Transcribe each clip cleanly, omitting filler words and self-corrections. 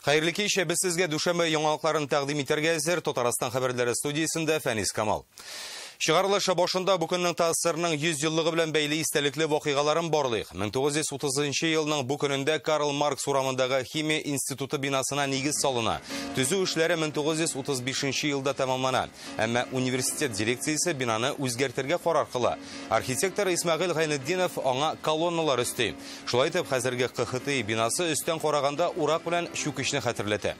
Hayırlı kеш, biz sizge düşeme яңалыкларын тәкъдим итәргә әзер. Татарстан хәбәрләре студиясендә Фәнис Камал. Чыгарылышы башында бу көннең тәэсиренең 100 еллыгы белән бәйле истәлекле вакыйгаларын барлыйк. 1930 елның бу көнендә Карл Маркс урамындагы Химия институты бинасына нигез салына. Төзү эшләре 1935 елда тәмамлана. Әмма университет дирекциясе бинаны үзгәртергә карар кыла. Архитектор Исмәгыйль Гайнетдинов аңа колонналар өсти. Шулай итеп, хәзерге КХТИ бинасы өстән караганда урак белән чүкечне хәтерләтә.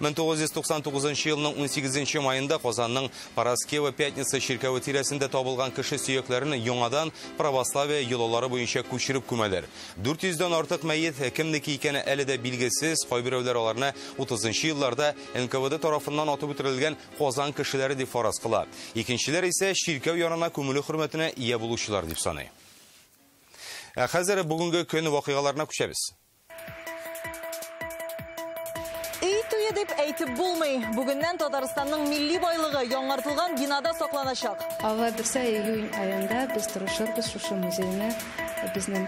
1999 елның 18 майында Казанның Параскева Пятница ширкәве тирәсендә табылган кеше сөякләрен яңадан православие йолалары буенча күчереп күмәләр. 400-дән артык мәйет кемнеке икәне әле дә билгесез, кайберәүләр аларны 30-нчы елларда НКВД тарафыннан атып үтерелгән Казан кешеләре дип фараз кыла. Икенчеләр исә ширкәү янына күмелү хөрмәтенә ия булучылар дип саный. Хәзер бүгенге көн вакыйгаларына күчәбез. Дип әйтеп булмый. Бүгеннән Татарстанның милли байлыгы яңартылган бинада сакланачак. Алла берсә июнь аенда без тырышырбыз шушы музейны безнең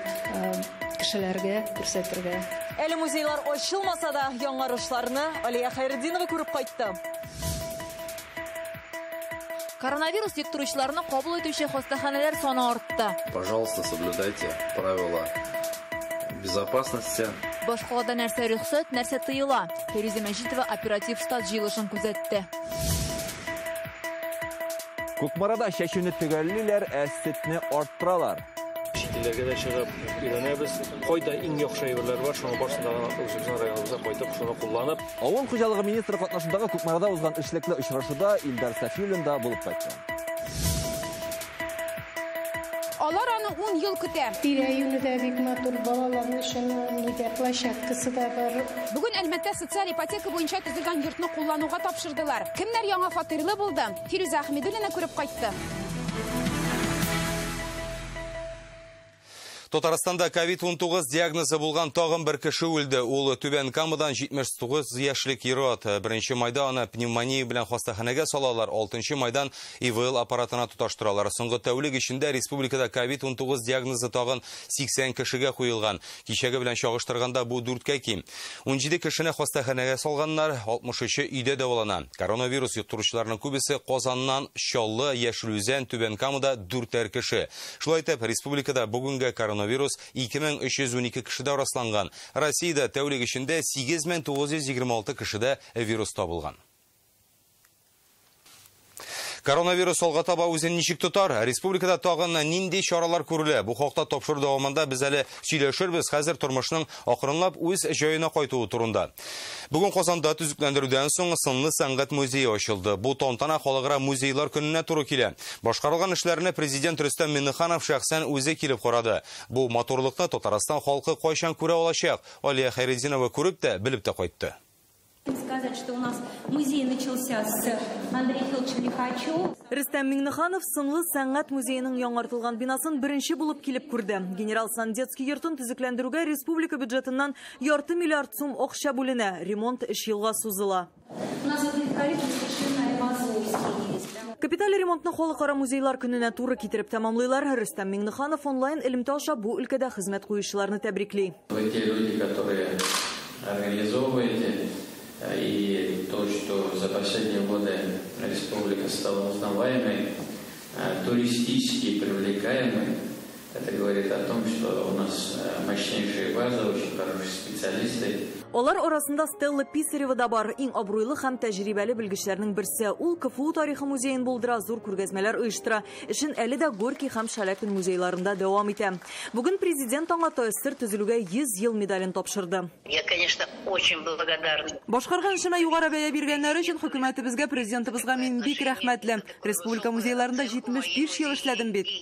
кешеләргә күрсәтергә. Әле музейлар ачылмаса да яңарышларны Алия Хайретдинова күреп кайтты. Коронавирус йоктыручыларны кабул итүче хастаханәләр саны артты. Пожалуйста, соблюдайте правила безопасности. Башкалада нәрсә рөхсәт, нәрсә тыела. Фериза Мәҗитова оператив штат җыелышын күзәтте. Күкмарада шәчүне төгәллиләр, әсетне арттыралар. Шикелләргә дә чыгып өйрәнәбез. Кайда иң яхшы әйберләр бар, шуның барысында үзебезнең районыбызда кайтып, шуны кулланып. Авыл хуҗалыгы министры катнашындагы Күкмарада узган эшлекле очрашуда Илдар Сафиуллин да булып кайтты. Алар аны 10 ел көтә. Тирә-юнедә бик матур балалар өчен площадкасы да бар. Бүген Әлмәттә социаль ипотека буенча төзелгән йортны куллануга тапшырдылар. Кемнәр яңа фатирлы булды? Фирүзә Әхмәдуллина күреп кайтты. Татарстанда COVID-19 диагнозы булган тагын бер кеше үлде. Ул Түбән Камадан 79 яшьлек ир-ат. 1 майда аны пневмония белән хастаханәгә салалар. 6 майдан ИВЛ аппаратына тоташтыралар. Соңгы тәүлек эчендә республикада COVID-19 диагнозы тагын 80 кешегә куелган. Кичәге белән чагыштырганда бу 4-кә ким. 17 кешене хастаханәгә салганнар, 63-ы өйдә дәвалана. Коронавирус йоктыручыларның күбесе Казаннан, Чаллы, Яшелүзән, Түбән Камада 4 кеше. Шулай итеп, республикада бүгенге коронавирус 2312 кешедә расланган. Россиядә тәүлек эчендә 8926 кешедә вирус табылган. Коронавирус алга таба үзен ничек тотар? Республикада тагын нинди чаралар күрелә? Бу хакта тапшыру дәвамында без әле сөйләшербез. Хәзер тормышның акрынлап үз җаена кайтуы турында. Бүген Казанда төзекләндерүдән соң сынлы сәнгать музее ачылды. Бу тантана халыкара музейлар көненә туры килә. Башкарылган эшләрне президент Рөстәм Миңнеханов шәхсән үзе килеп карады. Бу матурлыкны Татарстан халкы кайчан күрә алачак? Алия Хайретдинова күреп тә, белеп тә кайтты. Сказать, что у нас музей начался с Андрея Филовича Лихачева. Рөстәм Миңнеханов сынлы сәнгать музеенең яңартылган бинасын беренче булып килеп күрде. Генерал Сандетский йортын төзекләндерүгә республика бюджетыннан 2 миллиард сум акча бүленә. Ремонт 3 елга сузыла. Капиталь ремонтны халыкара музейлар көненә туры китереп тәмамлыйлар. Рөстәм Миңнеханов онлайн элемтә аша бу өлкәдә хезмәт куючыларны тәбрикли. Те люди, которые организовываете, и то, что за последние годы республика стала узнаваемой, туристически привлекаемой, это говорит о том, что у нас мощнейшая база, очень хорошие специалисты. Олар арасында Стелла Писарева да бар. Иң абруйлы һәм тәҗрибәле белгечләрнең берсе. Ул КФУ тарихы музеен булдыра, зур күргәзмәләр оештыра. Эшен әле дә Горький һәм Шаляпин музейларында дәвам итә. Бүген президент аңа ТССР төзелүгә 100 ел медален тапшырды. Я, конечно, очень благодарна. Башкарган эшенә югары бәя биргәннәр өчен хөкүмәтебезгә, президентыбызга мин бик рәхмәтле. Республика музейларында 75 ел эшләдем бит.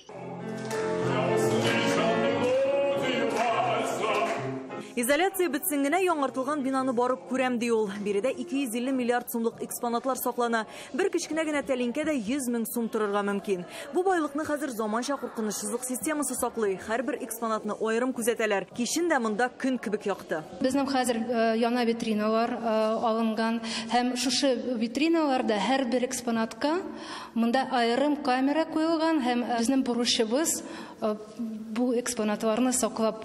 Изоляция бетсен генә яңартылган бинаны барып күрәм ди ул. Биредә 250 миллиард сумлык экспонатлар саклана. Бер кичкенә генә тәлинкәдә 100 мең сум торырга мөмкин. Бу байлыкны хәзер заманча куркынычсызлык системасы саклый. Һәрбер экспонатны аерым күзәтәләр. Кичен дә монда көн кебек якты. Безнең хәзер яна витриналар алынган һәм шушы витриналарда һәрбер экспонатка монда аерым камера куелган һәм безнең бурычыбыз бу экспонатларны саклап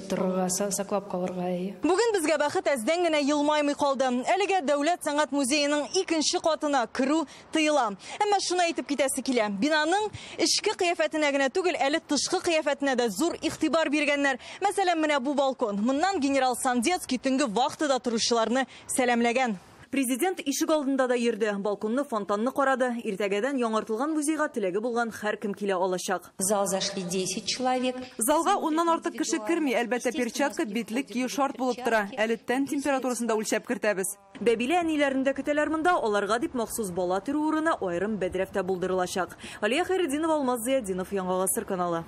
торырга. саклап калырга. Бүген безгә бәхет әздән генә елмаймый калды. Әлегә Дәүләт сәнгать музееның 2нче катына керү тыела. Әмма шуны әйтеп китәсе килә. Бинаның эчке кыяфәтенә генә түгел, әле тышкы кыяфәтенә дә зур игътибар биргәннәр. Мәсәлән, менә бу балкон. Моннан генерал Сандецкий төнге вахтада торучыларны сәламләгән. Президент ишек алдында да йөрде, балконны, фонтанны карады. Иртәгәдән яңартылган музейга теләге булган һәркем килә алачак. В зал зашли 10 человек. Залга 10ннан артык кеше керми, әлбәттә перчатка, битлек кию шарт булып тора. Әле тән температурасында үлчәп кертәбез. Бәбилә әниләрендә көтәләр монда, аларга дип махсус бала төрү урыны аерым бәдрәфтә булдырылачак. Алия Хәйретдинова, Алмаз Зиядинов, Яңа Гасыр каналы.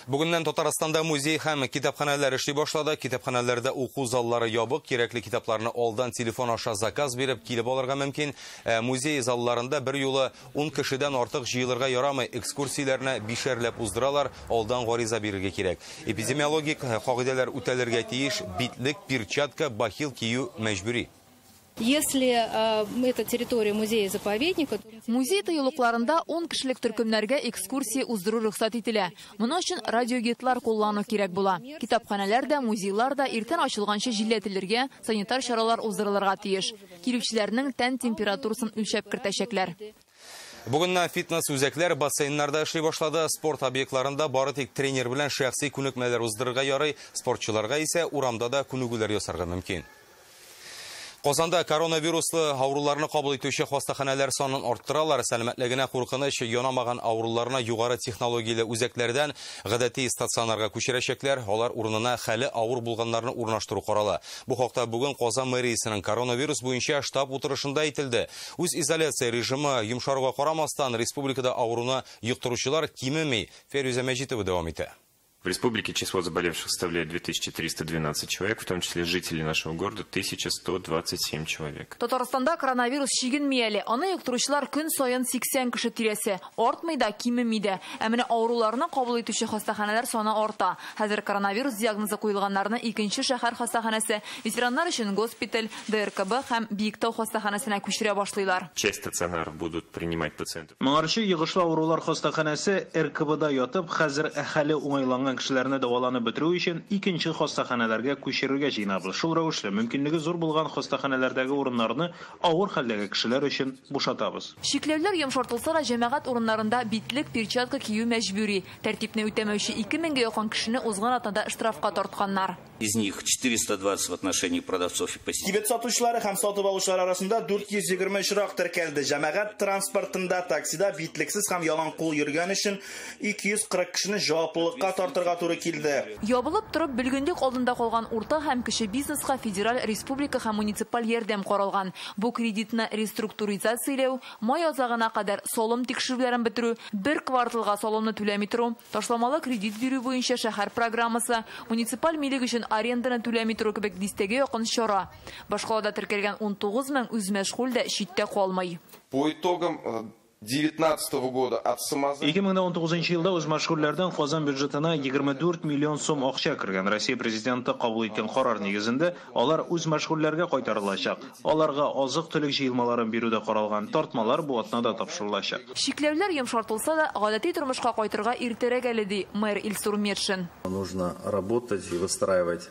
Бүгеннән Татарстанда музей һәм китапханәләр эшли башлады. Китапханәләрдә уку заллары ябык, кирәкле китапларны алдан телефон аша заказ биреп килеп алырга мөмкин. Музей залларында бер юлы 10 кешедән артык җыелырга ярамый. Экскурсияләрне бишәрләп уздыралар, алдан гариза бирергә кирәк. Эпидемиологик кагыйдәләр үтәлергә тиеш, битлек, перчатка, бахил кию мәҗбүри. Если это территория музея-заповедника... Музей тыюлыкларында 10 кешелек төркемнәргә экскурсия уздыру рөхсәт ителә. Моның өчен радиогидлар куллану кирәк була. Китапханәләрдә, музейларда иртән ачылганчы җилләтелергә, санитар чаралар уздырылырга тиеш. Килүчеләрнең тән температурасын үлчәп кертәчәкләр. Бүгеннән фитнес-үзәкләр бассейннарда эшли башлады. Спорт объектларында бары тик тренер белән шәхси күнекмәләр уздырырга ярый, спортчыларга исә урамда да күнегүләр ясарга мөмкин. Казанда коронавируслы авыруларны кабул итүче хастаханәләр санын арттыралар. Сәламәтлегенә куркыныч янамаган авыруларны югары технологияле үзәкләрдән гадәти стационарга күчерәчәкләр. Алар урынына хәле авыр булганнарны урнаштыру карала. Бу хакта бүген Казан мэриясенең коронавирус буенча штаб утырышында әйтелде. Үз изоляция режимы йомшаруга карамастан республикада авыруны йоктыручылар кимеми. Ферюза Мәҗитова дәвам итә. В республике число заболевших составляет 2312 человек, в том числе жителей нашего города 1127 человек. Татарстанда коронавирус шигенмияле. Аны йоктыручылар көн сайын 80 кеше тирәсе. Артмый да, кимеми дә. Ә менә авыруларны кабул итүче хастаханәләр саны арта. Хәзер коронавирус диагнозы куелганнарны 2нче шәһәр хастаханәсе, ветераннар өчен госпиталь, ДРКБ һәм Биектау хастаханәсенә күчерә башлыйлар. Часть стационаров будут принимать пациентов. Моңарчы йогышлы авырулар хастаханәсе РКБда ятып, хәзер әһәле уңайланган кешеләрне дәваланып бетерү өчен 2нче хастаханәләргә күчерергә җыйнабыз. Шул рәвешле мөмкинлеге зур булган хастаханәләрдәге урыннарны авыр хәлдәге кешеләр өчен бушатабыз. Шикләүләр йомшартылса да, җәмәгать урыннарында битлек, перчатка кию мәҗбүри. Тәртипне үтәмәүче 2000-гә якын кешене узган атнада штрафка тартканнар. Из них 420 в отношении продавцов и посетителей. Кибет сатучылары һәм сатып алучылар арасында 420 очрак теркәлде. Җәмәгать транспортында, таксида битлексез һәм ялан кул йөргән өчен 240 кешене җаваплылыкка тартырга туры килде. Ябылып торып белгенлек алдында калган урта һәм кеше бизнеска федераль, республика һәм муниципаль ярдәм каралган. Бу кредитны реструктуризацияләү, май азагына кадәр салым тикшерүләрен бетерү, бер кварталга салымны түләми тору, ташламалы кредит бирү буенча шәһәр программасы, муниципаль милек өчен аренданы түләми тору кебек дистәгә якын чара. Башкалада теркәлгән 19 мең үз мәшгуль дә читтә калмый. По итогам 2019 года от самозанятых. 2019 елда үз мәшгульләрдән Казан бюджетына 24 миллион сум акча кергән. Россия президенты кабул иткән карар нигезендә алар үз мәшгульләргә кайтарылачак. Аларга азык-төлек җыелмаларын бирүдә каралган тартмалар бу атнада тапшырылачак. Шикләүләр йомшартылса да, гадәти тормышка кайтырга иртәрәк әле ди мэр Илсур Метшин. Нужно работать и выстраивать.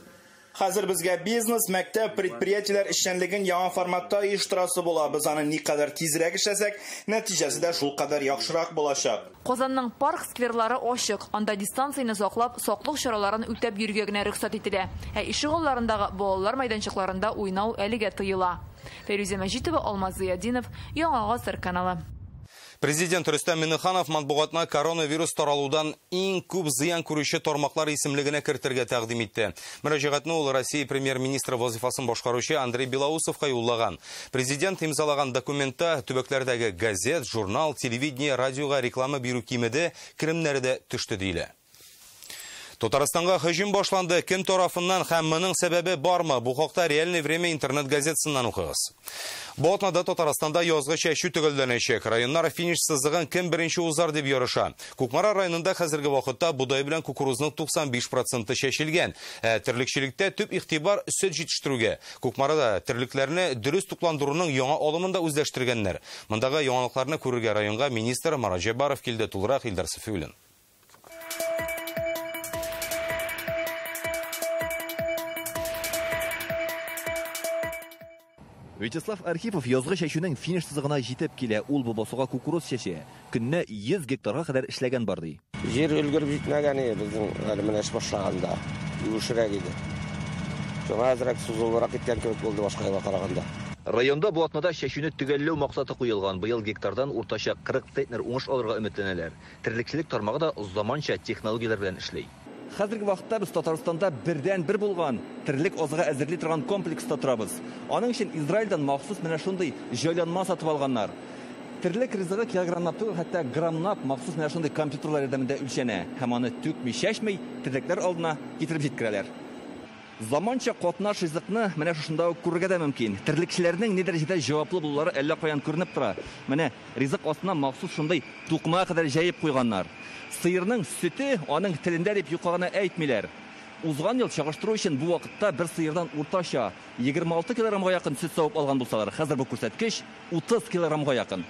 Хәзер безгә бизнес, мәктәп, предприятиеләр эшчәнлеген яңа форматта оештырасы була. Без аны никадәр тизрәк эшләсәк, нәтиҗәсе дә шул кадәр яхшырак булачак. Казанның парк скверлары ачык. Анда дистанцияны саклап, саклык чараларын үтәп йөргәнгә генә рөхсәт ителә. Ә ишек алларындагы балалар мәйданчыкларында уйнау әлегә тыела. Ферюза Мәҗитова, Алмаз Зиядинов, Яңа Гасыр каналы. Президент Рөстәм Миңнеханов матбугатна коронавирус таралудан иң күп зыян күрүче тармаклар исемлегенә кертергә тәкъдим итте. Мөрәҗәгатьне ул Россия премьер-министры вазифасын башкаручы Андрей Белоусовка юллаган. Президент имзалаган документта төбәкләрдәге газет, журнал, телевидение, радиога реклама бирү кимеде, керемнәре дә төште дилә. Татарстанга һөҗүм башланды. Кем тарафыннан һәм моның сәбәбе бармы? Бу хакта Реальное время интернет газетасыннан укыгыз. Бу атнада Татарстанда язгы чәчү төгәлләнәчәк. Районнар финиш сызыгын кем беренче узар дип ярыша. Кукмара районында хәзерге вакытта будай белән кукурузның 95% чәчелгән. Терлекчелектә төп игътибар сөт җитештерүгә. Кукмарада терлекләрне дөрес тукландыруның яңа алымында үзләштергәннәр. Мондагы яңалыкларны күрергә районга министр Марат Җабаров килде. Тулырак Илдар Сафиуллин. Вячеслав Архипов язгы чәчүнең финиш сызыгына җитеп килә. Ул бу басуга кукуруз чәчә. Көнне 100 гектарга кадәр эшләгән бар ди. Жер өлгереп җитмәгән иде безнең әле менә эш башлаганда. Юшрак иде. Шуңа азрак сузылрак иткән кебек булды башка елга караганда. Районда бу атнада чәчүне төгәлләү максаты куелган. Быел гектардан уртача 40 центнер уңыш алырга өметләнәләр. Терлекчелек тармагы да заманча технологиялар белән эшли. Хәзерге вакытта без Татарстанда бердән-бер булган терлек азыга әзерли торган комплекста торабыз. Аның өчен Израильдән махсус менә шундый җайланма сатып алганнар. Терлек ризыгы килограммлап түгел, хәтта граммлап махсус менә шундый компьютерлар ярдәмендә үлчәнә. Һәм аны түкми, чәчми, терлекләр алдына китереп җиткерәләр. Заманча катнаш ризыкны менә шушында ук күрергә дә мөмкин. Терлекчеләрнең ни дәрәҗәдә җаваплы булулары әллә каян күренеп тора. Менә ризык астына махсус шундый тукмага кадәр җәеп куйганнар. Сыерның сөте аның телендә дип юклаганы әйтмиләр. Узган ел чагыштыру өчен бу вакытта бер сыердан уртача 26 килограммга якын сөт савып алган булсалар, хәзер бу күрсәткеч 30 килограммга якын.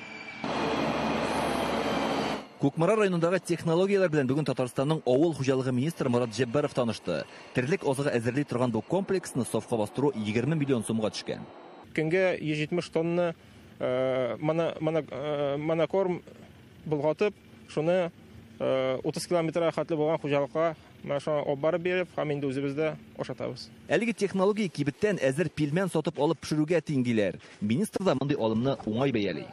Кукмара районындагы технологиялар белән бүген Татарстанның авыл хуҗалыгы министры Мурат Җәббаров танышты. Терлек азыгы әзерли торган бу комплексны сафка бастыру 20 миллион сумга төшкән. Көнгә 170 тонна монокорм булгатып, шуны 30 километр хатлы булган хуҗалыкка маша оббарып берип, һәм инде үзебездә ашатабыз. Әлеге технология кибеттән әзер пилмән сатып алып пешерүгә тиңдиләр. Министр да мондый алымны уңай бәяли.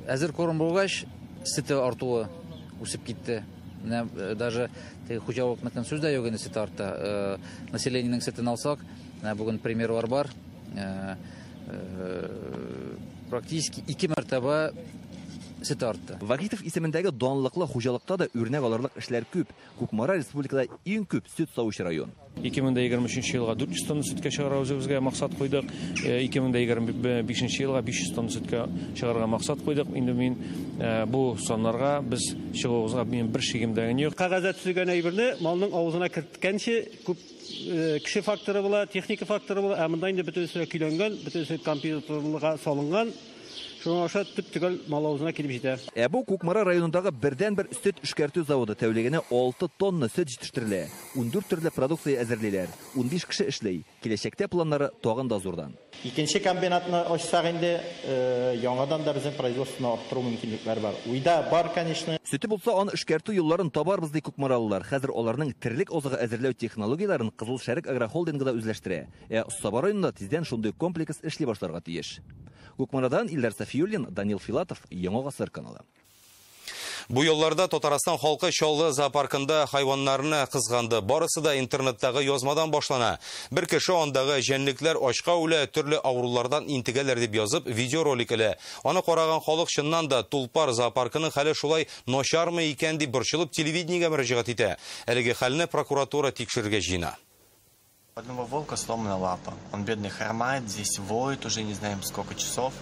Әзер корм булгач, сөте артуы үсеп китте. Даже хуҗалыкның сүз дә юк инде сөт арта. Населениенең сөтен алсак, бүген примерлар бар. Практически 2 мәртәбә сөт артты. Вагитов исемендәге данлыклы хуҗалыкта да үрнәк алырлык эшләр күп. Кукмара республикада иң күп сөт савучы район. 2023 елга 400 тонна сөткә чыгарга үзебезгә максат куйдык. 2025 елга 500 тонна сөткә чыгарга максат куйдык. Инде мин бу саннарга без чыгуыбызга бер шигемдәген юк. Кагазда төзегән әйберне малның авызына керткәнче күп кеше факторы була, техника факторы була. Монда инде бөтенесе көйләнгән, бөтенесе компьютерларга салынган. Шуңа аша төп-төгәл мал авызына килеп җитә. Бу Кукмара районындагы бердән-бер сөт эшкәртү заводы тәүлегенә 6 тонна сөт җитештерелә. 14 төрле продукция әзерлиләр. 15 кеше эшләй. Киләчәктә планнары тагын да зурдан. Икенче комбинатны ачсак инде яңадан да безнең производствоны арттыру мөмкинлекләре бар. Уйда бар, конечно. Сөте булса, аны эшкәртү юлларын табарбыз ди Кукмаралылар. Хәзер аларның терлек азыгы әзерләү технологияларын Кызыл Шәрек агрохолдингы үзләштерә. Саба районында тиздән шундый комплекс эшли башларга тиеш. Кукмарадан Илдар Сафиуллин, Данил Филатов, Яңа Гасыр каналы. Бу елларда Татарстан халкы Чаллы зоопаркында хайваннарны кызганды. Барысы да интернеттагы язмадан башлана. Бер кеше андагы җәнлекләр ачка үлә, төрле авырулардан интегәләр дип язып, видеоролик эле. Аны караган халык чыннан да Тулпар зоопаркының хәле шулай начармы икән дип борчылып телевидениегә мөрәҗәгать итә. Әлеге хәлне прокуратура тикшергә җыена. Одного волка сломана лапа. Он бедный хромает, здесь воет уже не знаем сколько часов.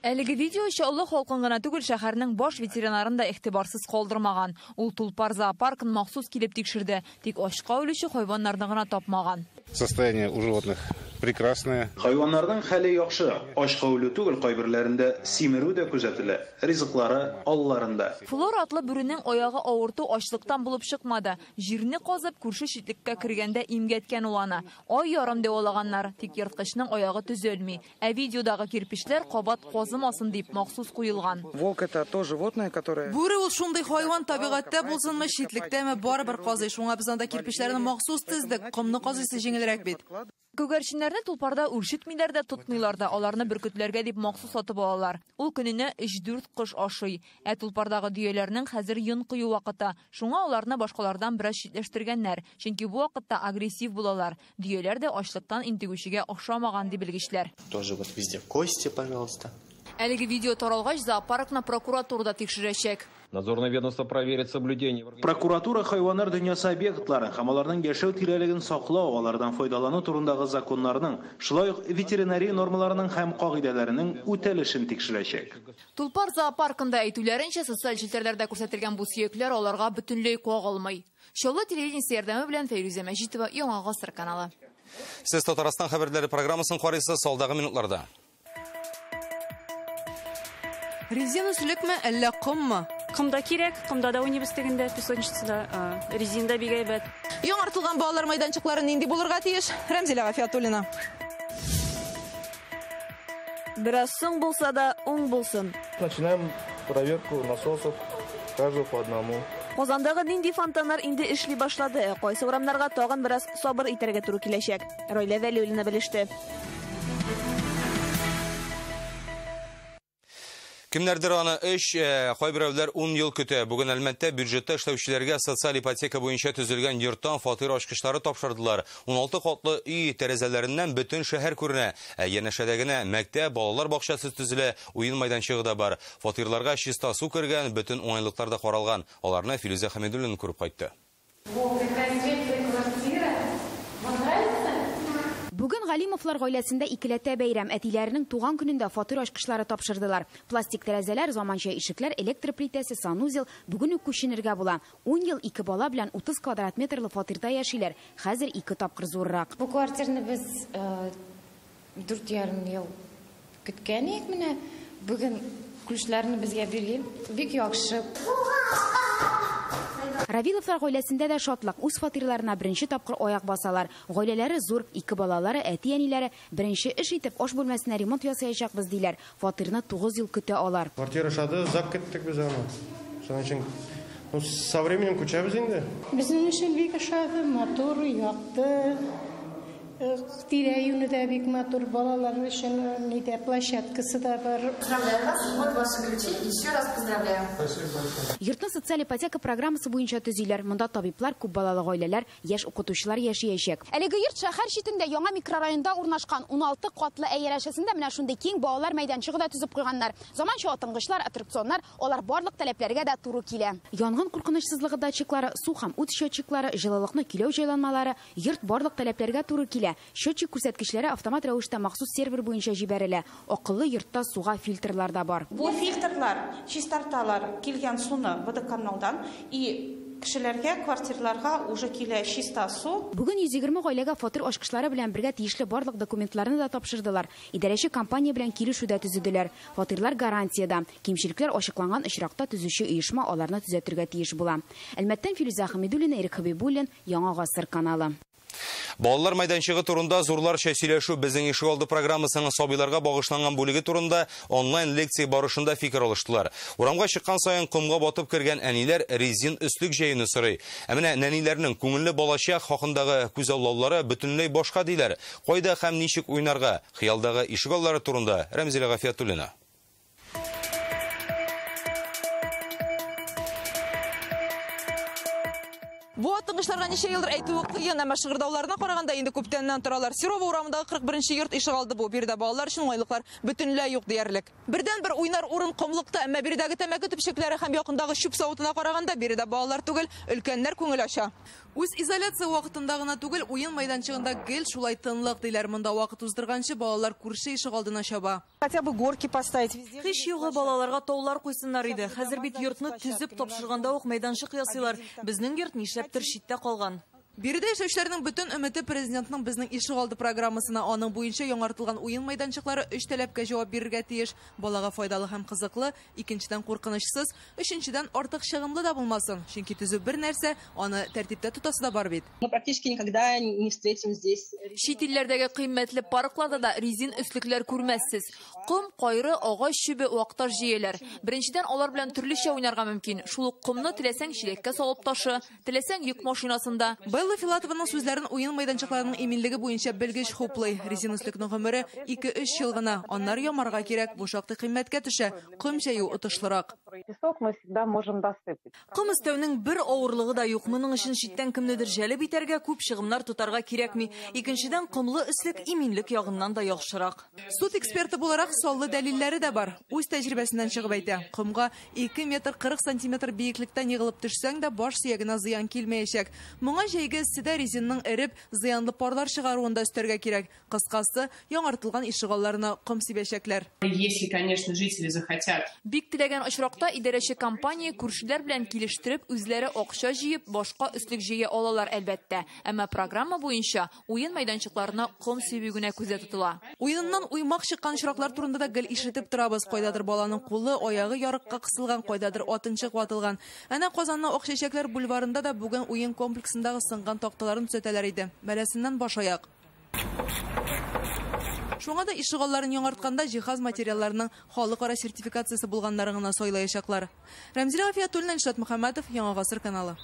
Әлеге видео Чаллы халкын гына түгел, шәһәрнең баш ветеринарын да игътибарсыз калдырмаган. Ул Тулпар зоопаркын махсус килеп тикшерде, тик ачка үлүче хайваннарны гына тапмаган. Состояние у животных прекрасное. Хайваннарның хәле яхшы. Ачка үлү түгел, кайберләрендә симерү дә күзәтелә. Ризыклары алларында. Флора атлы бүренең аягы авырту ачлыктан булып чыкмады. Җирне казып, күрше читлеккә кергәндә имгәткән ул аны. Ай ярым дәвалаганнар, тик ерткычның аягы төзәлми. Видеодагы кирпечләр кабат казымасын дип махсус куелган. Волк это то животное, которое... Бүре ул шундый хайван, табигатьтә булсынмы, читлектәме, барыбер казый. Шуңа без анда кирпечләрне махсус тиздек. Комны казыйсы җиңелрәк бит. Күгәрченнәрне Тулпарда үршетмиләр дә, тотмыйлар да, аларны бөркетләргә дип махсус сатып алалар. Ул көненә 3-4 кош ашый. Тулпардагы дөяләрнең хәзер йон кыю вакыты. Шуңа аларны башкалардан бераз читләштергәннәр. Чөнки бу вакытта агрессив булалар. Дөяләр дә ачлыктан интегүчегә охшамаган дип белгечләр. Тоже вот везде кости, пожалуйста. Әлеге видео таралгач, зоопаркны прокуратурада тикшерәчәк. Надзорное ведомство проверит соблюдение. Прокуратура хайваннар дөньясы объектларын һәм аларның яшәү тирәлеген саклау, алардан файдалану турындагы законнарның, шулай ук ветеринария нормаларының һәм кагыйдәләренең үтәлешен тикшерәчәк. Тулпар зоопаркында әйтүләренчә, социаль челтәрләрдә күрсәтелгән бу сөекләр аларга бөтенләй кагылмый. Чаллы телевидениесе ярдәме белән Фәйрүзә Мәҗитова, Яңа Гасыр каналы. Сез Татарстан хәбәрләре программасын карыйсыз, салдагы минутларда. Резина сүлекме, әллә кыммы? Кымда кирәк, кымда да уйный бистегендә, песочницада, резинда бик әйбәт. Яңартылган балалар майданчыклары нинди булырга тиеш? Рәмзилә Гафиятуллина. Biraz соң булса да, уң булсын. Начинаем проверку насосов, каждого по одному. Казандагы нинди фонтаннар инде эшли башлады. Кайсы урамнарга тагын бераз сабыр итәргә туры киләчәк. Ройла Вәлиуллина белеште. Кемнәрдер аны кайберәүләр 10 ел көтә. Бүген Әлмәттә бюджетта эшләүчеләргә социаль ипотека буенча төзелгән йорттан фатир ачкычлары тапшырдылар. 16 катлы үй тәрәзәләреннән бөтен шәһәр күренә. Янәшәдә генә мәктәп, балалар бакчасы төзелә, уен майданчыгы да бар. Фатирларга чиста су кергән, бөтен уңайлыклар да каралган. Аларны Филүзә Хәмидуллина күреп кайтты. Бүген Галимовлар гаиләсендә икеләтә бәйрәм. Әтиләренең туган көнендә фатир ачкычлары тапшырдылар. Пластик тәрәзәләр, заманча ишекләр, электр плитәсе, санузел бүген үк күченергә була. 10 ел 2 бала белән 30 квадрат метрлы фатирда яшиләр. Хәзер 2 тапкыр зуррак. Бу квартираны без 4,5 ел көткән идек. Менә бүген күчләрне безгә биргән. Бик яхшы. Равиловлар гаиләсендә дә шатлык. Үз фатирларына беренче тапкыр аяк басалар. Гаиләләре зур, 2 балалары, әти-әниләре беренче эш итеп аш бүлмәсенә ремонт ясаячакбыз диләр. Фатирны 9 ел көтә алар. Квартира шады, зак кеттек без аны. Шуның өчен со временем күчәбез инде. Безнең өчен бик шады, мотор якты. Тирә-юне дә бик матур, балалар өчен нидә площадкасы да бар. Поздравляю вас, вот ваши ключи, еще раз поздравляю. Йортны социаль ипотека программасы буенча төзиләр. Монда табиблар, күп балалы гаиләләр, яшь укытучылар яшәячәк. Әлеге йорт шәһәр читендә яңа микрорайонда урнашкан 16 катлы әйрәшәсендә менә шундый киң балалар мәйданчыгы да төзеп куйганнар. Заманча атынгычлар, аттракционнар, алар барлык таләпләргә дә туры килә. Янгын куркынычсызлыгы датчиклары, су һәм ут счетчиклары, җылылыкны киләү җайланмалары, йорт барлык таләпләргә туры килә. Счетчик күрсәткечләре автомат рәвештә махсус сервер буенча җибәрелә. Акыллы йортта суга фильтрлар да бар. Бу фильтрлар чистарталар килгән суны водоканалдан и кешеләргә, квартирларга уже килә чиста су. Бүген 120 гаиләгә фатир ачкычлары белән бергә тиешле барлык документларны да тапшырдылар. Идарәче компания белән килешүдә төзеделәр. Фатирлар гарантиядә. Кимчелекләр ачыкланган очракта төзүче оешма аларны төзәтергә тиеш була. Әлмәттән Филүзә Хәмидуллина, Ирек Хәбибуллин, Яңа гасыр каналы. Балалар майданчыгы турында зурларча сөйләшү безнең ишегалды программасының сабыйларга багышланган бүлеге турында онлайн лекция барышында фикер алыштылар. Урамга чыккан саен кумга батып кергән әниләр резин өслек җәйне сорый. Ә менә нәниләрнең күңелле балачак хакындагы күз аулаулары бөтенләй башка диләр. Кайда һәм ничек уйнарга, хыялдагы ишегаллары турында Рәмзилә Гафиятуллина. Бу атынгычларга ничә елдыр әйтү кыен, әмма шыгырдауларына караганда инде күптәннән торалар. Серова урамындагы 41-нче йорт ишегалды бу. Биредә балалар өчен уңайлыклар бөтенләй юк диярлек. Бердән-бер уйнар урын комлыкта, әмма биредәге тәмәке төпчекләре һәм якындагы чүп савытына караганда биредә балалар түгел, өлкәннәр күңел ача. Үз изоляция вакытында гына түгел, уен майданчыгында гел шулай тынлык диләр. Монда вакыт уздырганчы балалар күрше ишегалдына чаба. Хотя бы горки поставить везде. Һич югы балаларга таулар куйсыннар иде. Хәзер бит йортны төзеп тапшырганда ук мәйданчык ясыйлар. Безнең йорт нишләптер читтә калган. Биредә эшләүчеләрнең бөтен өмете президентның безнең ишегалды программасына, аның буенча яңартылган уен майданчыклары 3 таләпкә җавап бирергә тиеш. Балага файдалы һәм кызыклы, икенчедән куркынычсыз, өченчедән артык чыгымлы да булмасын. Чөнки төзү бер нәрсә, аны тәртиптә тутасы да бар бит. Мы практически никогда не встретим здесь. Чит илләрдәге кыйммәтле паркларда да резин өслекләр күрмәссез. Ком, кайры, агач чүбе вактар җыялар. Беренчедән алар белән төрлечә уйнарга мөмкин. Шул ук комны теләсәң чилеккә салып ташы, теләсәң йөк машинасында. Белла Филатованың сүзләрен уен майданчыкларының иминлеге буенча белгеч хуплый. Резин өслекнең гомере 2-3 ел гына. Аннары ямарга кирәк, бу шактый кыйммәткә төшә. Ком җыю отышлырак. Ком өстәүнең бер авырлыгы да юк. Моның өчен читтән кемнедер җәлеп итәргә, күп чыгымнар тотарга кирәкми. Икенчедән комлы өслек иминлек ягыннан да яхшырак. Суд эксперты буларак саллы дәлилләре дә бар. Үз тәҗрибәсеннән чыгып әйтә. Комга 2 метр 40 сантиметр биеклектән егылып төшсәң дә баш сөягенә зыян килмәячәк. Моңа җәйге сидә резинның эреп, зыянлы парлар чыгаруында өстәргә кирәк. Кыскасы, яңартылган ишегалларына ком сибәчәкләр. Если, конечно, жители захотят. Бик теләгән очракта идарәче компания күршеләр белән килештереп, үзләре акча җыеп, башка өслек җыя алалар әлбәттә. Әмма программа буенча уен майданчыкларына ком сибү генә күздә тотыла. Уеннан уймак чыккан очраклар турында да гел ишетеп торабыз. Кайдадыр баланың кулы, аягы ярыкка кысылган, кайдадыр атынчык ватылган. Әнә Казанның Акчәчәкләр бульварында да бүген уен комплексындагы сынган такталарын төзәтәләр иде. Бәләсеннән баш аяк. Шуңа да ишегалларын яңартканда җиһаз материалларының халыкара сертификациясе булганнарын гына сайлаячаклар. Рәмзилә Гафиятуллина, Ишат Мөхәммәтов, Яңа Гасыр каналы.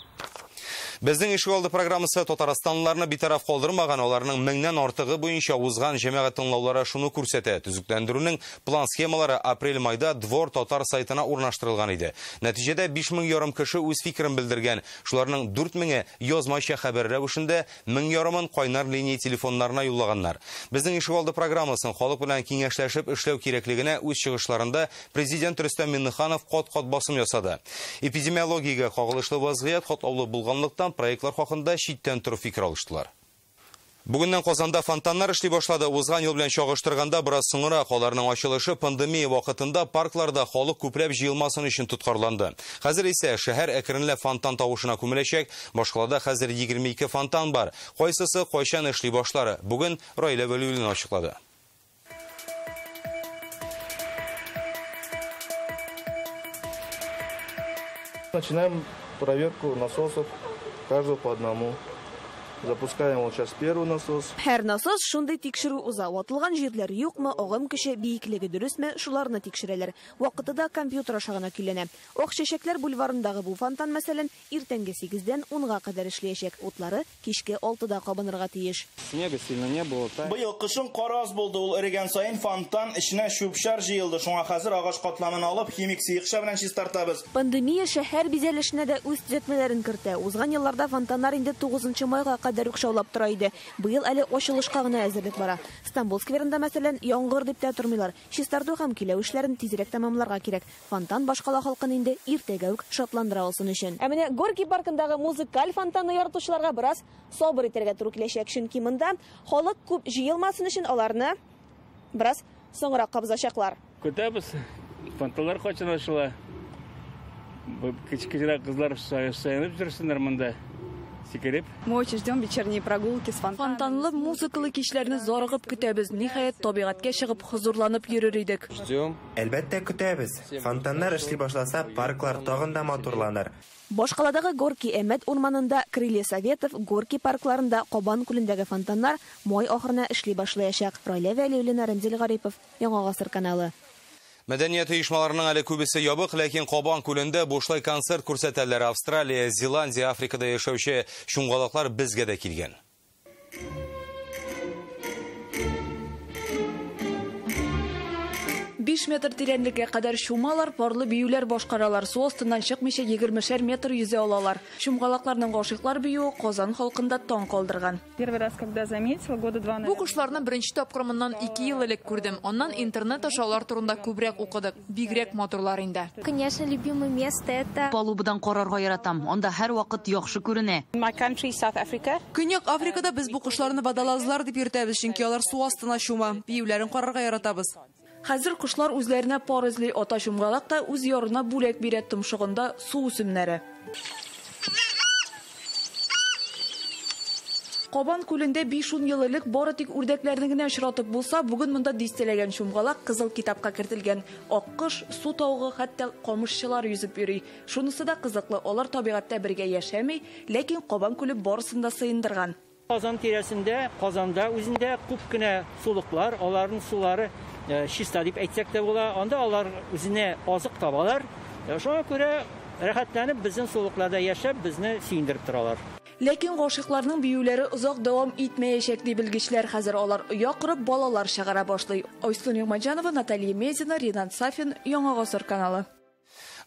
Безнең ишегалды программасы Татарстанлыларны битараф калдырмаган, аларның 1000нән артыгы буенча узган җәмәгать тыңлаулары шуны күрсәтә. Төзекләндерүнең план схемалары апрель-майда Двор Татар сайтына урнаштырылган иде. Нәтиҗәдә 5500 кеше үз фикерен белдергән. Шуларның 4000-е язмача хәбәр рәвешендә, 1500-ын кайнар линия телефоннарына юллаганнар. Безнең ишегалды программасын халык белән киңәшләшеп эшләү кирәклегенә үз чыгышларында президент Рөстәм Миңнеханов кат-кат басым ясады. Эпидемиологиягә кагылышлы вазгыять катлаулы булганлыктан проектлар хакында читтән торып фикер алыштылар. Бүгеннән Казанда фонтаннар эшли башлады. Узган ел белән чагыштырганда бераз соңрак аларның ачылышы пандемия вакытында паркларда халык күпләп җыелмасын өчен тоткарланды. Хәзер исә шәһәр әкренләп фонтан тавышына күмеләчәк. Башкалада хәзер 22 фонтан бар. Кайсысы кайчан эшли башлары? Бүген Раилә Вәлиуллина ачыклады. Начинаем проверку насосов, каждого по одному. Запускаем вот сейчас первый насос. Һәр насос шундый тикшерү уза. Ватылган җирләр юкмы, агым кеше биеклеге дөресме, шуларны тикшерәләр. Вакытыда компьютер аша гына көйләнә. Акчәчәкләр бульварындагы бу фонтан мәсәлән иртәнге 8-дән 10-га кадәр эшләячәк. Утлары кичке 6-да кабынырга тиеш. Снега сильно не было. Быел кышын кар аз булды, ул эрегән саен фонтан эченә шүп-шар җыелды. Шуңа хәзер агач катламын алып, химик сыйкча белән чистартабыз. Пандемия шәһәр бизәлешенә дә үз төзәтмәләрен кертә. Узган елларда фонтаннар инде 9 майга кадәр шаулап тора иде. Быел әле ачылышка гына әзерлек бара. Стамбул скверында мәсәлән яңгыр дип тә тормыйлар. Чистарту һәм киләү эшләрен тизрәк тәмамларга кирәк. Фонтан башкала халкын инде иртәгә үк шатландыра алсын өчен. Ә менә Горький паркындагы музыкаль фонтанны яратучыларга бераз сабыр итәргә туры киләчәк, чөнки монда халык күп җыелмасын өчен аларны бераз соңрак кабызачаклар. Көтәбез. Фонтаннар кайчан ачыла? Кичкечерәк кызлар саянып жүрсеннәр монда. Мы очень ждем вечерние прогулки с фонтаном. Фонтанлы музыкалы кичләрне зарыгып көтәбез. Ниһаять табигатькә чыгып хозурланып йөрер идек. Ждем. Әлбәттә көтәбез. Фонтаннар эшли башласа, парклар тагын да матурланыр. Башкаладагы Горький Әмәт урманында, Крылья Советов, Горький паркларында, Кабан күлендәге фонтаннар май ахырына эшли башлаячак. Раилә Вәлиуллина, Рамзил Гарипов, Яңа Гасыр каналы. Мәдәният оешмаларының әле күбесе ябык, ләкин Кабан күлендә бушлай концерт күрсәтәләр. Австралия, Зеландия, Африкада яшәүче шуңгалаклар безгә дә килгән. 5 метр тирәнлеккә кадәр шумалар, парлы биюләр башкаралар. Су астыннан чыкмыйча 20 метр йөзә алалар. Шумгалакларның гашыйклар биюе Казан халкында таң калдырган. Первый раз, когда заметила, года 2 назад. Бу кушларны беренче тапкырымнан 2 ел элек күрдем. Аннан интернет ашаулар турында күбрәк укыдык. Бигрәк моторлар инде. Конечно, любимое место это Палубадан карарга яратам. Анда һәр вакыт яхшы күренә. My country, South Africa. Көньяк Африкада без бу кушларны бадалазлар дип йөртәбез, чөнки алар су астына шума. Биюләрен карарга яратабыз. Хәзер кушлар үзләренә пар эзли, ата шумгалак та үз ярына бүләк бирә томшыгында су үсемнәре. Кабан күлендә 5-10 ел элек бары тик үрдәкләрне генә очратып булса, бүген монда дистәләгән шумгалак кызыл китапка кертелгән. Аккыш, су тавыгы, хәтта камышчылар йөзеп йөри. Шунысы да кызыклы, алар табигатьтә бергә яшәми, ләкин Кабан күле барысын да сыендырган. Казан тирәсендә, Казанда үзендә күп кенә сулыклар, аларның сулары чиста дип әйтсәк тә була. Анда алар үзенә азык табалар. Шуңа күрә рәхәтләнеп безнең сулыкларда яшәп, безне сөендереп торалар. Ләкин гашыйкларның биюләре озак дәвам итмәячәк дип белгечләр. Хәзер алар оя корып балалар чыгара башлый. Айсун Нигъмәтҗанова, Наталья Мезина, Ринат Сафин, Яңа Гасыр каналы.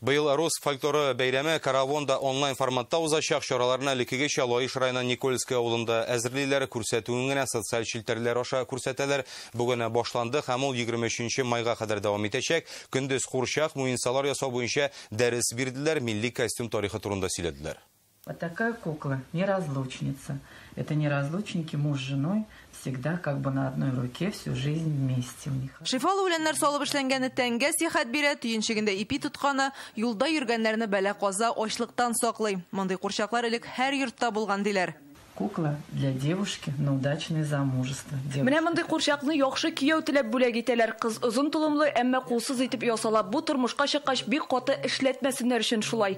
Быел Рус фольклоры бәйрәме Каравонда онлайн форматта узачак, чараларына элеккегечә Лаиш районы Никольская авылында әзерлиләр, күрсәтүен генә социаль челтәрләр аша күрсәтәләр. Бүген башланды һәм ул 23 майга кадәр дәвам итәчәк. Көндез курчак, муенсалар ясау буенча дәрес бирделәр, милли костюм тарихы турында сөйләделәр. Вот такая кукла, неразлучница. Это неразлучники, муж с женой, всегда как бы на одной руке, всю жизнь вместе у них. Шифалы үләннәр салып эшләнгәне тәнгә сихәт бирә, төенчегендә ипи тотканы, юлда йөргәннәрне бәла-каза, ачлыктан саклый. Мондый курчаклар элек һәр йортта булган диләр. Кукла для девушки на удачное замужество. Менә мондый курчакны яхшы кияү теләп бүләк итәләр. Кыз озын тулымлы, әмма кулсыз итеп ясалап, бу тормышка чыккач бик каты эшләтмәсеннәр өчен шулай.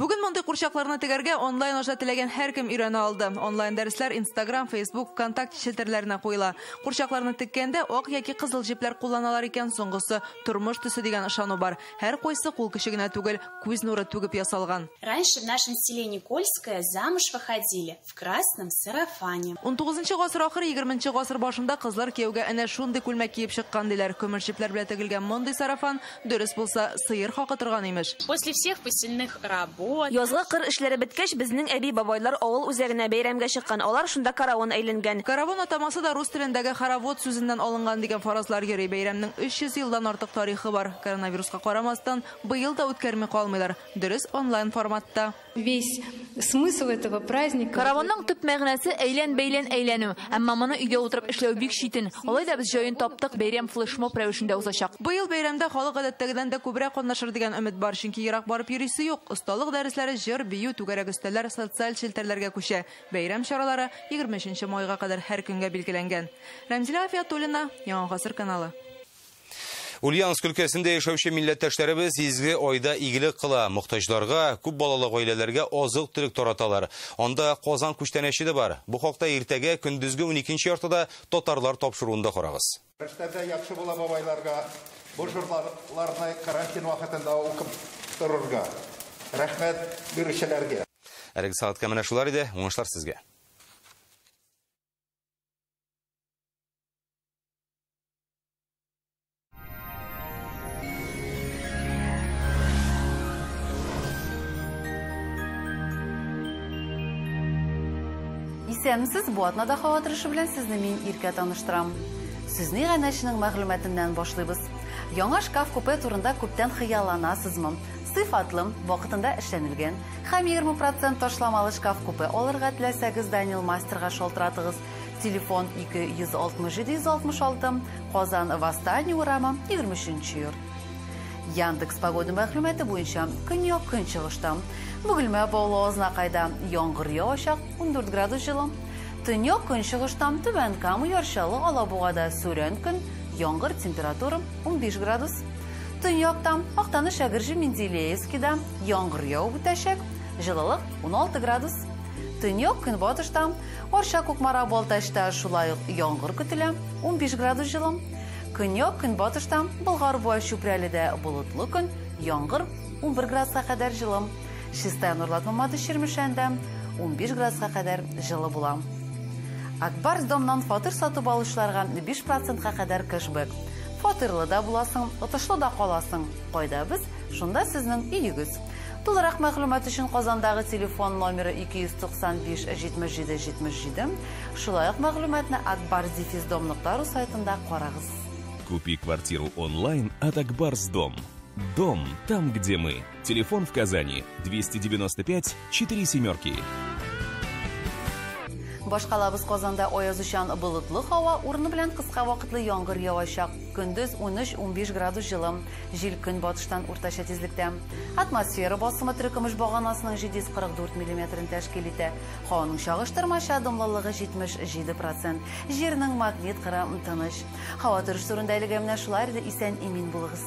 Бүген мондай курчакларны тегәргә онлайн аша теләгән һәркем өйрәнә алды. Онлайн дәресләр Instagram, Facebook, ВКонтакте челтәрләренә куела. Курчакларны теккәндә ак яки кызыл җепләр кулланалар икән, соңгысы тормыш төсе дигән ышану бар. Һәр кайсы кул кешегенә түгел, күз нуры түгеп ясалган. Раньше в нашем селе Никольское замуж выходили в красном сарафане. 19 гасыр ахыры 20 гасыр башында кызлар кияүгә әнә шундый күлмәк киеп чыккан диләр. Көмеш җепләр белән тегелгән мондый сарафан дөрес булса сыер хакы торган имеш. После всех посильных работ. Язгы кыр эшләре беткәч, безнең әби бабайлар авыл үзәгенә бәйрәмгә чыккан. Алар шунда караван әйләнгән. Караван атамасы да рус телендәге хоровод сүзеннән алынган дигән фаразлар йөри. Бәйрәмнең 300 елдан артык тарихы бар. Коронавируска карамастан быел да үткәрми калмыйлар. Дөрес онлайн форматта. Весь смысл этого праздника. Караванның төп мәгънәсе әйлән-бәйлән әйләнү. Әмма моны өйдә утырып эшләү бик читен. Алай да без җаен таптык, бәйрәм флешмоб рәвешендә узачак. Быел бәйрәмдә халык гадәттәгедән дә күбрәк катнашыр дигән өмет бар, чөнки ерак барып йөрисе юк. Осталык дәресләре, җыр, бию, түгәрәк өстәлләр социаль челтәрләргә күчә. Бәйрәм чаралары 23 майга кадәр һәр көнгә билгеләнгән. Рәмзилә Афиятуллина, Яңа гасыр каналы. Ульяновск өлкәсендә яшәүче милләттәшләребез изге айда игелек кыла, мохтаҗларга, күп балалы гаиләләргә азык-төлек тараталар. Анда Казан күчтәнәче дә бар. Бу хакта иртәгә көндезге 12нче яртыда татарлар тапшыруында карагыз. Мәктәптә яхшы була бабайларга, бу җырларны карантин вакытында укып торырга. Рәхмәт бирүчеләргә. Әлеге сәгатькә менә шулар иде. Уңышлар сезгә. Исәнмесез, бу атнада һава торышы белән сезне мин иркә таныштырам. Сезне янәшнең мәгълүматыннан башлыйбыз. Яңа шкаф-купе турында күптән хыялланасызмы? Сыйфатлы, вакытында эшләнелгән һәм 20% ташламалы шкаф-купе алырга теләсәгез, Данил Мастерга шалтыратыгыз. Телефон 267-166, Казан Восстание урамы, 23 йорт. Яндекс погода мәгълүматы буенча көньяк көнчыгышта Бөгелмә Баулы Азнакайда яңгыр явачак, 14 градус җылы. Төньяк көнчыгышта Түбән Кама Яршалы Алабугада сүрән көн, яңгыр температура 15 градус. Төньяктан Актаныш Әгерҗе Менделеевскида яңгыр явып үтәчәк, җылылык 16 градус. Төньяк көнбатышта Арча Кукмара Балтачта шулай ук яңгыр көтелә, 15 градус җылы. Көньяк көнбатышта Болгар-Буа Чүпрәледә болытлы көн, яңгыр 11 градуска кадәр җылы. Чистая Нурлатма Мады Ширмешәндә 15 градуска кадәр җылы була. Акбарс домнан фатир сатып алучыларга 5%-ка кадәр кэшбэк. Фатирлы да буласың, отышлы да каласың. Кайда без? Шунда сезнең өегез. Тулырак мәгълүмат өчен Казандагы телефон номеры 295-77-77. Шулай ук мәгълүматны akbars-dom.ru сайтында карагыз. Купи квартиру онлайн от Акбарс Дом. Дом там, где мы. Телефон в Казани 295-47. Башкалабыз Казанда аязучан болытлы һава, урыны белән кыска вакытлы яңгыр явачак. Көндез 13-15 градус җылы. Җил көнбатыштан уртача тизлектә. Атмосфера басымы төркемеш баганасының 744 мм тәшкил итә. Һаваның чагыштырмача дымлылыгы 77%. Җирнең магнит кыры тыныч. Һава торышы турында әлегә менә шулар иде, исән имин булыгыз.